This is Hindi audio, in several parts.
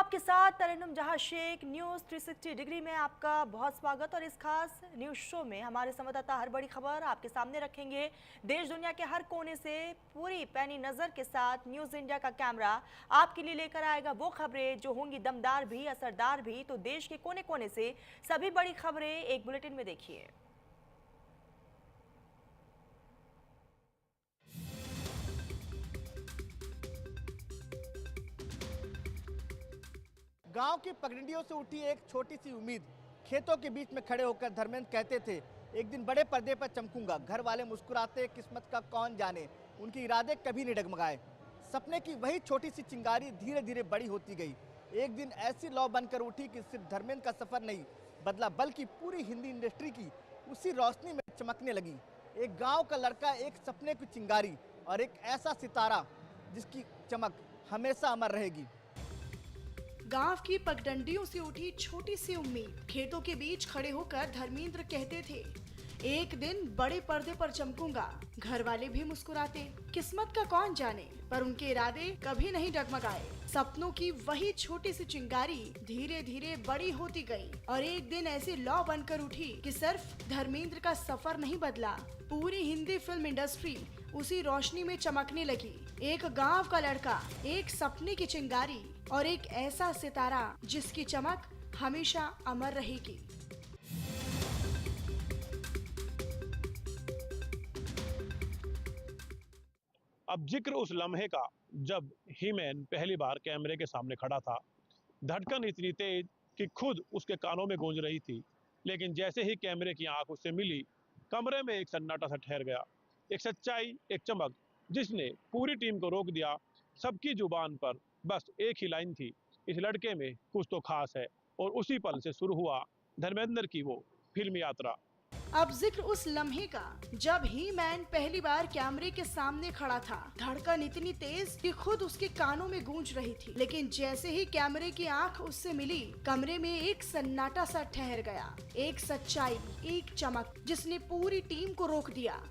आपके साथ तरन्नुम जहां शेख। न्यूज़ 360 डिग्री में आपका बहुत स्वागत। और इस खास न्यूज़ शो में हमारे संवाददाता हर बड़ी खबर आपके सामने रखेंगे। देश दुनिया के हर कोने से पूरी पैनी नज़र के साथ न्यूज़ इंडिया का कैमरा आपके लिए लेकर आएगा वो खबरें जो होंगी दमदार भी, असरदार भी। तो देश के कोने कोने से सभी बड़ी खबरें एक बुलेटिन में देखिए। गांव की पगडंडियों से उठी एक छोटी सी उम्मीद। खेतों के बीच में खड़े होकर धर्मेंद्र कहते थे, एक दिन बड़े पर्दे पर चमकूंगा। घर वाले मुस्कुराते, किस्मत का कौन जाने। उनके इरादे कभी नहीं डगमगाए। सपने की वही छोटी सी चिंगारी धीरे धीरे बड़ी होती गई। एक दिन ऐसी लौ बनकर उठी कि सिर्फ धर्मेंद्र का सफर नहीं बदला, बल्कि पूरी हिंदी इंडस्ट्री की उसी रोशनी में चमकने लगी। एक गाँव का लड़का, एक सपने की चिंगारी और एक ऐसा सितारा जिसकी चमक हमेशा अमर रहेगी। गांव की पगडंडियों से उठी छोटी सी उम्मीद। खेतों के बीच खड़े होकर धर्मेंद्र कहते थे, एक दिन बड़े पर्दे पर चमकूंगा। घर वाले भी मुस्कुराते, किस्मत का कौन जाने। पर उनके इरादे कभी नहीं डगमगाए। सपनों की वही छोटी सी चिंगारी धीरे धीरे बड़ी होती गई और एक दिन ऐसी लौ बनकर उठी कि सिर्फ धर्मेंद्र का सफर नहीं बदला, पूरी हिंदी फिल्म इंडस्ट्री उसी रोशनी में चमकने लगी। एक गांव का लड़का, एक सपने की चिंगारी और एक ऐसा सितारा जिसकी चमक हमेशा अमर रहेगी। अब जिक्र उस लम्हे का जब हीमैन पहली बार कैमरे के सामने खड़ा था। धड़कन इतनी तेज कि खुद उसके कानों में गूंज रही थी। लेकिन जैसे ही कैमरे की आंख उससे मिली, कमरे में एक सन्नाटा सा ठहर गया। एक सच्चाई, एक चमक जिसने पूरी टीम को रोक दिया। सबकी जुबान पर बस एक ही लाइन थी, इस लड़के में कुछ तो खास है। और उसी पल से शुरू हुआ धर्मेंद्र की वो फिल्मी यात्रा। अब जिक्र उस लम्हे का जब ही मैन पहली बार कैमरे के सामने खड़ा था। धड़कन इतनी तेज कि खुद उसके कानों में गूंज रही थी। लेकिन जैसे ही कैमरे की आंख उससे मिली, कमरे में एक सन्नाटा सा ठहर गया। एक सच्चाई, एक चमक जिसने पूरी टीम को रोक दिया।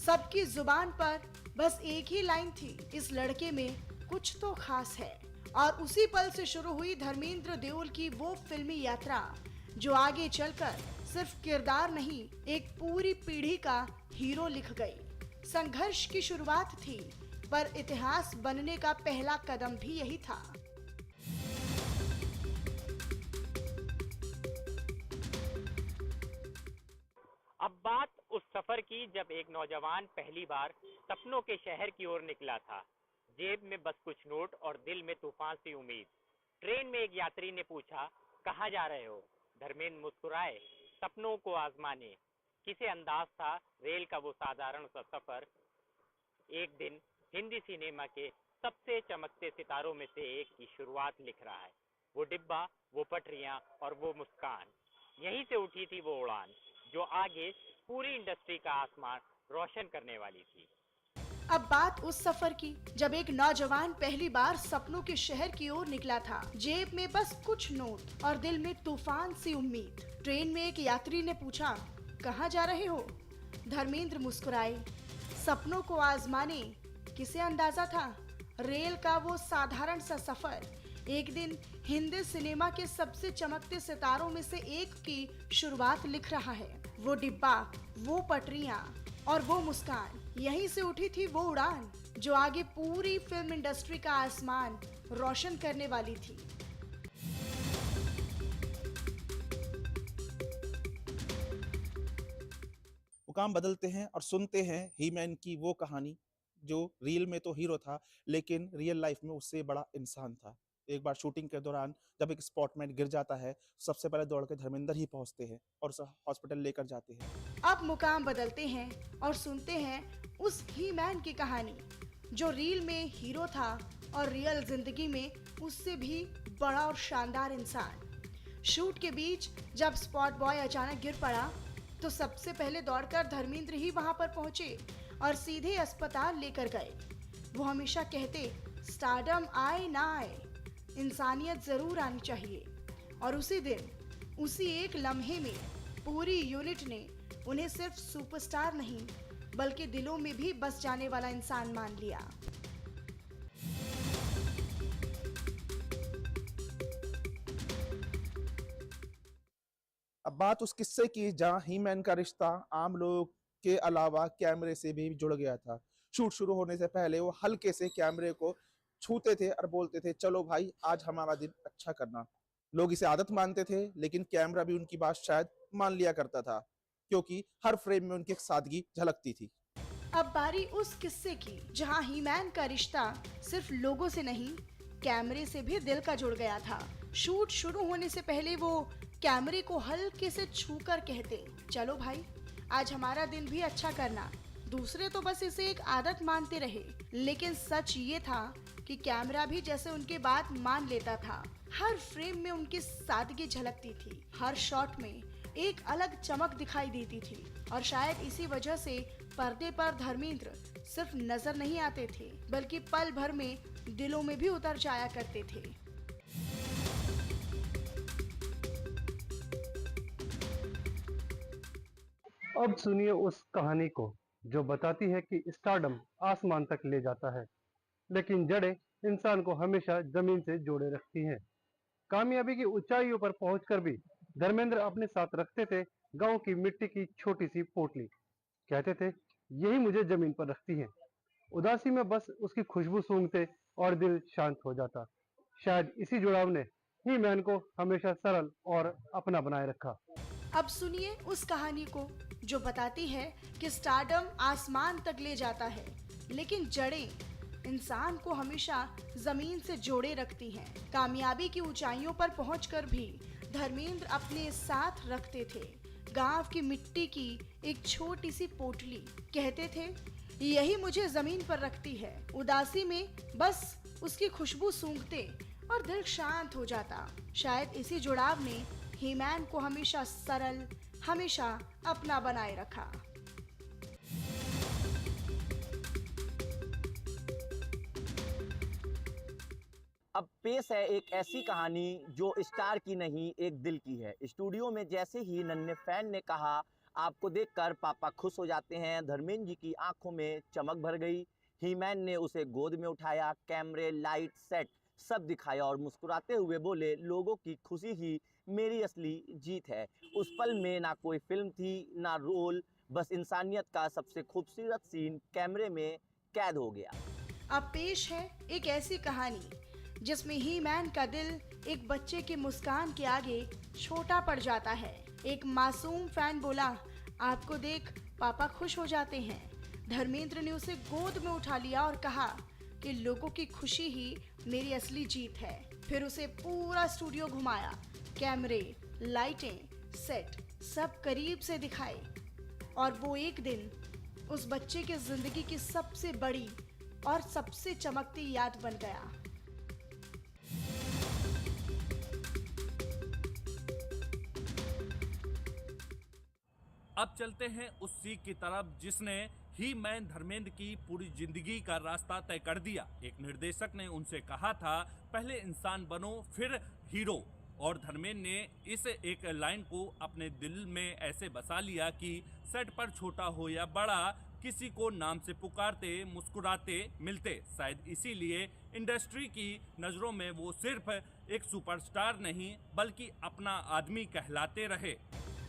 सबकी जुबान पर बस एक ही लाइन थी, इस लड़के में कुछ तो खास है। और उसी पल से शुरू हुई धर्मेंद्र देओल की वो फिल्मी यात्रा जो आगे चलकर सिर्फ किरदार नहीं, एक पूरी पीढ़ी का हीरो लिख गई। संघर्ष की शुरुआत थी, पर इतिहास बनने का पहला कदम भी यही था। अब बात उस सफर की जब एक नौजवान पहली बार सपनों के शहर की ओर निकला था। जेब में बस कुछ नोट और दिल में तूफान सी उम्मीद। ट्रेन में एक यात्री ने पूछा, कहाँ जा रहे हो? धर्मेंद्र मुस्कुराए, सपनों को आजमाने। किसे अंदाज था रेल का वो साधारण सा सफर एक दिन हिंदी सिनेमा के सबसे चमकते सितारों में से एक की शुरुआत लिख रहा है। वो डिब्बा, वो पटरियां और वो मुस्कान, यहीं से उठी थी वो उड़ान जो आगे पूरी इंडस्ट्री का आसमान रोशन करने वाली थी। अब बात उस सफर की जब एक नौजवान पहली बार सपनों के शहर की ओर निकला था। जेब में बस कुछ नोट और दिल में तूफान सी उम्मीद। ट्रेन में एक यात्री ने पूछा, कहाँ जा रहे हो? धर्मेंद्र मुस्कुराए, सपनों को आजमाने। किसे अंदाजा था रेल का वो साधारण सा सफर एक दिन हिंदी सिनेमा के सबसे चमकते सितारों में से एक की शुरुआत लिख रहा है। वो डिब्बा, वो पटरियां और वो मुस्कान, यहीं से उठी थी वो उड़ान जो आगे पूरी फिल्म इंडस्ट्री का आसमान रोशन करने वाली थी। मुकाम बदलते हैं और सुनते हैं हीमैन की वो कहानी जो रील में तो हीरो था, लेकिन रियल लाइफ में उससे बड़ा इंसान था। एक बार शूटिंग के दौरान जब एक स्पॉटमैन गिर जाता है, सबसे पहले दौड़ के धर्मेंद्र ही पहुंचते हैं और उसे हॉस्पिटल लेकर जाते हैं। अब मुकाम बदलते हैं और सुनते हैं उस ही मैन की कहानी जो रील में हीरो था और रियल जिंदगी में उससे भी बड़ा और शानदार इंसान। शूट के बीच जब स्पॉट बॉय अचानक गिर पड़ा तो सबसे पहले दौड़कर धर्मेंद्र ही वहां पर पहुंचे और सीधे अस्पताल लेकर गए। वो हमेशा कहते, स्टारडम आए ना आए, इंसानियत जरूर आनी चाहिए। और उसी दिन, उसी एक लम्हे में पूरी यूनिट ने उन्हें सिर्फ सुपरस्टार नहीं बल्कि दिलों में भी बस जाने वाला इंसान मान लिया। अब बात उस किस्से की जहां ही मैन का रिश्ता आम लोगों के अलावा कैमरे से भी जुड़ गया था। शूट शुरू होने से पहले वो हल्के से कैमरे को छूते थे और बोलते थे, चलो भाई आज हमारा दिन अच्छा करना। लोग इसे आदत मानते थे, लेकिन कैमरा भी उनकी बात शायद मान लिया करता था, क्योंकि हर फ्रेम में उनकी एक सादगी झलकती थी। अब बारी उस किस्से की जहां ही मैन का रिश्ता सिर्फ लोगों से नहीं, कैमरे से भी दिल का जुड़ गया था। शूट शुरू होने से पहले वो कैमरे को हल्के से छूकर कहते, चलो भाई आज हमारा दिन भी अच्छा करना। दूसरे तो बस इसे एक आदत मानते रहे, लेकिन सच ये था कि कैमरा भी जैसे उनकी बात मान लेता था। हर फ्रेम में उनकी सादगी झलकती थी, हर शॉट में एक अलग चमक दिखाई देती थी, और शायद इसी वजह से पर्दे पर धर्मेंद्र सिर्फ नजर नहीं आते थे, बल्कि पल भर में दिलों में भी उतर जाया करते थे। अब सुनिए उस कहानी को जो बताती है कि स्टारडम आसमान तक ले जाता है, लेकिन जड़ें इंसान को हमेशा जमीन से जोड़े रखती हैं। कामयाबी की ऊंचाइयों पर पहुंचकर भी धर्मेंद्र अपने साथ रखते थे गांव की मिट्टी की छोटी सी पोटली। कहते थे यही मुझे जमीन पर रखती है। उदासी में बस उसकी खुशबू सूंघते और दिल शांत हो जाता। शायद इसी जुड़ाव ने ही मैन को हमेशा सरल और अपना बनाए रखा। अब सुनिए उस कहानी को जो बताती है कि स्टारडम आसमान तक ले जाता है, लेकिन जड़ें इंसान को हमेशा जमीन से जोड़े रखती हैं। कामयाबी की ऊंचाइयों पर पहुंचकर भी धर्मेंद्र अपने साथ रखते थे गांव की मिट्टी की एक छोटी सी पोटली। कहते थे यही मुझे जमीन पर रखती है। उदासी में बस उसकी खुशबू सूंघते और दिल शांत हो जाता। शायद इसी जुड़ाव ने ही मैन को हमेशा सरल, हमेशा अपना बनाए रखा। अब पेश है एक ऐसी कहानी जो स्टार की नहीं, एक दिल की है। स्टूडियो में जैसे ही नन्हे फैन ने कहा आपको देखकर पापा खुश हो जाते हैं, धर्मेंद्र जी की आंखों में चमक भर गई। ही मैन ने उसे गोद में उठाया, कैमरे, लाइट, सेट सब दिखाया और मुस्कुराते हुए बोले, लोगों की खुशी ही मेरी असली जीत है। उस पल में ना कोई फिल्म थी ना रोल, बस इंसानियत का सबसे खूबसूरत सीन कैमरे में कैद हो गया। अब पेश है एक ऐसी कहानी जिसमें ही मैन का दिल एक बच्चे की मुस्कान के आगे छोटा पड़ जाता है। एक मासूम फैन बोला, आपको देख पापा खुश हो जाते हैं। धर्मेंद्र ने उसे गोद में उठा लिया और कहा कि लोगों की खुशी ही मेरी असली जीत है। फिर उसे पूरा स्टूडियो घुमाया, कैमरे, लाइटें, सेट सब करीब से दिखाए, और वो एक दिन उस बच्चे के जिंदगी की सबसे बड़ी और सबसे चमकती याद बन गया। अब चलते हैं उस सीख की तरफ जिसने ही मैन धर्मेंद्र की पूरी जिंदगी का रास्ता तय कर दिया। एक निर्देशक ने उनसे कहा था पहले इंसान बनो फिर हीरो, और धर्मेंद्र ने इस एक लाइन को अपने दिल में ऐसे बसा लिया कि सेट पर छोटा हो या बड़ा किसी को नाम से पुकारते, मुस्कुराते मिलते। शायद इसीलिए इंडस्ट्री की नज़रों में वो सिर्फ एक सुपरस्टार नहीं बल्कि अपना आदमी कहलाते रहे।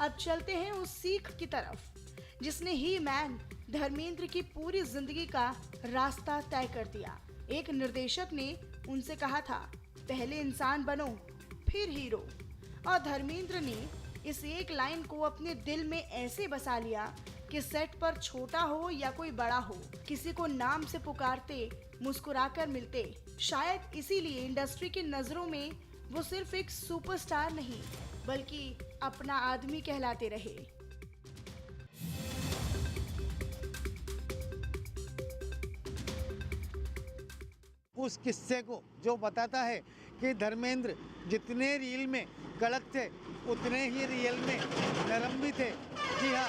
अब चलते हैं उस सीख की तरफ जिसने ही मैन धर्मेंद्र की पूरी जिंदगी का रास्ता तय कर दिया। एक निर्देशक ने उनसे कहा था पहले इंसान बनो फिर हीरो, और धर्मेंद्र ने इस एक लाइन को अपने दिल में ऐसे बसा लिया कि सेट पर छोटा हो या कोई बड़ा हो, किसी को नाम से पुकारते, मुस्कुराकर मिलते। शायद इसीलिए इंडस्ट्री की नजरों में वो सिर्फ एक सुपरस्टार नहीं बल्कि अपना आदमी कहलाते रहे। उस किस्से को जो बताता है कि धर्मेंद्र जितने रील में कड़क थे उतने ही रियल में नरम भी थे। जी हाँ,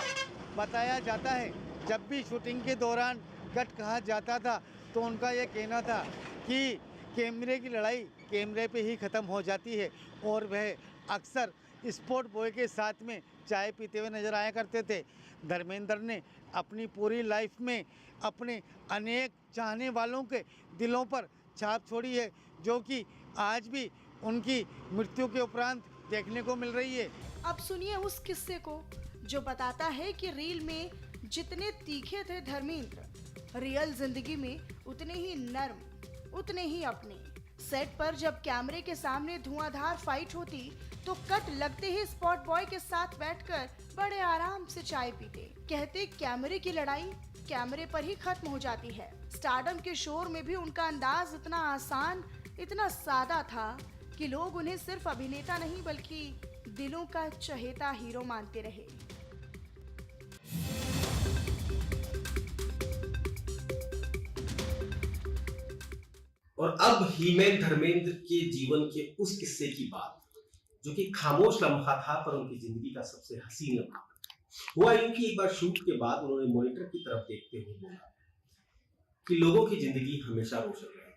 बताया जाता है जब भी शूटिंग के दौरान कट कहा जाता था तो उनका ये कहना था कि कैमरे की लड़ाई कैमरे पे ही ख़त्म हो जाती है, और वह अक्सर स्पोर्ट बॉय के साथ में चाय पीते हुए नजर आया करते थे। धर्मेंद्र ने अपनी पूरी लाइफ में अपने अनेक चाहने वालों के दिलों पर छाप छोड़ी है, जो कि आज भी उनकी मृत्यु के उपरांत देखने को मिल रही है। अब सुनिए उस किस्से को जो बताता है कि रील में जितने तीखे थे धर्मेंद्र, रियल जिंदगी में उतने ही नर्म, उतने ही अपने। सेट पर जब कैमरे के सामने धुआंधार फाइट होती तो कट लगते ही स्पॉट बॉय के साथ बैठकर बड़े आराम से चाय पीते। कहते कैमरे की लड़ाई कैमरे पर ही खत्म हो जाती है। स्टारडम के शोर में भी उनका अंदाज इतना आसान, इतना सादा था कि लोग उन्हें सिर्फ अभिनेता नहीं बल्कि दिलों का चहेता हीरो मानते रहे। और अब हीमैन धर्मेंद्र के जीवन के उस किस्से की बात जो कि खामोश लम्हा था पर उनकी जिंदगी का सबसे हसीन लम्हा हुआ यूं कि एक बार शूट के बाद उन्होंने मॉनिटर की तरफ देखते हुए बोला कि लोगों की जिंदगी हमेशा रोशन रहे।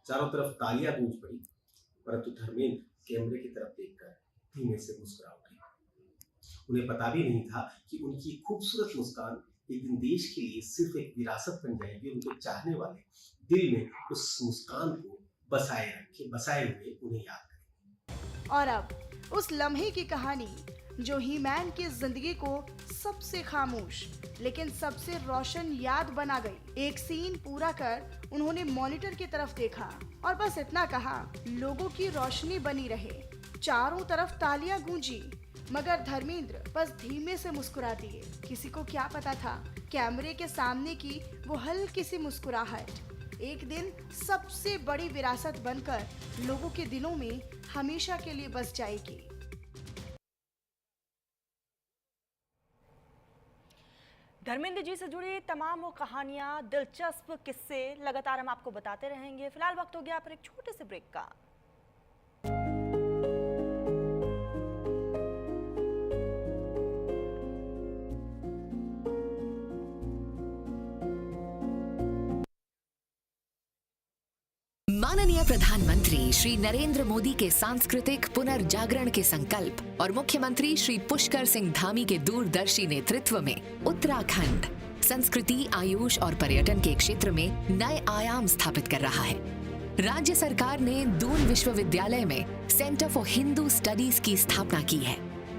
चारों तरफ तालियां गूंज पड़ी, परंतु धर्मेंद्र कैमरे की तरफ देखकर धीमे से मुस्कुरा उठे। उन्हें पता भी नहीं था कि उनकी खूबसूरत मुस्कान एक दिन देश के लिए सिर्फ एक विरासत बन जाएगी। उनके चाहने वाले दिल में उस मुस्कान को बसाए हुए उन्हें याद करें। और अब उस लम्हे की कहानी जो हीमैन की जिंदगी को सबसे खामोश लेकिन सबसे रोशन याद बना गई। एक सीन पूरा कर उन्होंने मॉनिटर की तरफ देखा और बस इतना कहा, लोगों की रोशनी बनी रहे। चारों तरफ तालियां गूंजी मगर धर्मेंद्र बस धीमे से मुस्कुरा दिए। किसी को क्या पता था कैमरे के सामने की वो हल्की सी मुस्कुराहट एक दिन सबसे बड़ी विरासत बनकर लोगों के दिलों में हमेशा के लिए बस जाएगी। धर्मेंद्र जी से जुड़ी तमाम वो कहानियां, दिलचस्प किस्से लगातार हम आपको बताते रहेंगे। फिलहाल वक्त हो गया पर एक छोटे से ब्रेक का। माननीय प्रधानमंत्री श्री नरेंद्र मोदी के सांस्कृतिक पुनर्जागरण के संकल्प और मुख्यमंत्री श्री पुष्कर सिंह धामी के दूरदर्शी नेतृत्व में उत्तराखंड संस्कृति, आयुष और पर्यटन के क्षेत्र में नए आयाम स्थापित कर रहा है। राज्य सरकार ने दून विश्वविद्यालय में सेंटर फॉर हिंदू स्टडीज की स्थापना की है,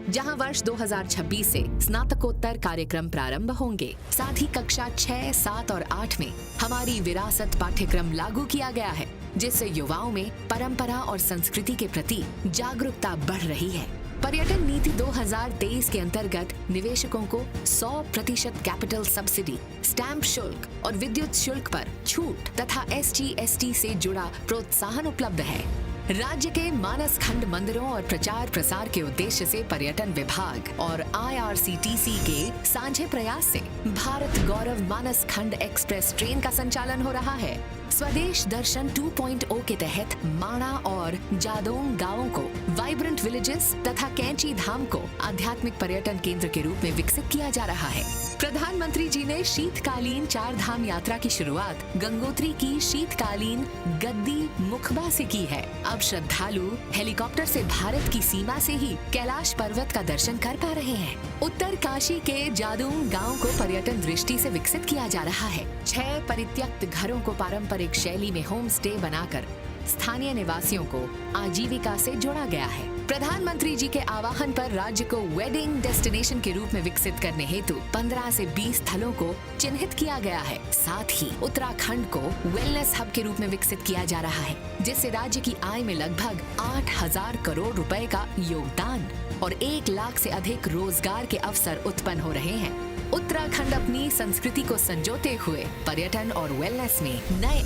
जहां वर्ष 2026 से स्नातकोत्तर कार्यक्रम प्रारंभ होंगे। साथ ही कक्षा 6, 7 और 8 में हमारी विरासत पाठ्यक्रम लागू किया गया है, जिससे युवाओं में परंपरा और संस्कृति के प्रति जागरूकता बढ़ रही है। पर्यटन नीति 2023 के अंतर्गत निवेशकों को 100% कैपिटल सब्सिडी, स्टैंप शुल्क और विद्युत शुल्क पर छूट तथा SGST से जुड़ा प्रोत्साहन उपलब्ध है। राज्य के मानस खंड मंदिरों और प्रचार प्रसार के उद्देश्य से पर्यटन विभाग और IRCTC के साझे प्रयास से भारत गौरव मानस खंड एक्सप्रेस ट्रेन का संचालन हो रहा है। स्वदेश दर्शन 2.0 के तहत माणा और जादोंग गांवों को वाइब्रेंट विलेजेस तथा कैंची धाम को आध्यात्मिक पर्यटन केंद्र के रूप में विकसित किया जा रहा है। प्रधानमंत्री जी ने शीतकालीन 4 धाम यात्रा की शुरुआत गंगोत्री की शीतकालीन गद्दी मुखबा से की है। अब श्रद्धालु हेलीकॉप्टर से भारत की सीमा से ही कैलाश पर्वत का दर्शन कर पा रहे हैं। उत्तर काशी के जादोंग गांव को पर्यटन दृष्टि से विकसित किया जा रहा है। 6 परित्यक्त घरों को पारंपरिक शैली में होम स्टे बनाकर स्थानीय निवासियों को आजीविका से जोड़ा गया है। प्रधानमंत्री जी के आह्वान पर राज्य को वेडिंग डेस्टिनेशन के रूप में विकसित करने हेतु 15 से 20 स्थलों को चिन्हित किया गया है। साथ ही उत्तराखंड को वेलनेस हब के रूप में विकसित किया जा रहा है, जिससे राज्य की आय में लगभग 8,000 करोड़ रुपए का योगदान और 1 लाख से अधिक रोजगार के अवसर उत्पन्न हो रहे हैं। उत्तराखंड अपनी संस्कृति को संजोते हुए पर्यटन और वेलनेस में नए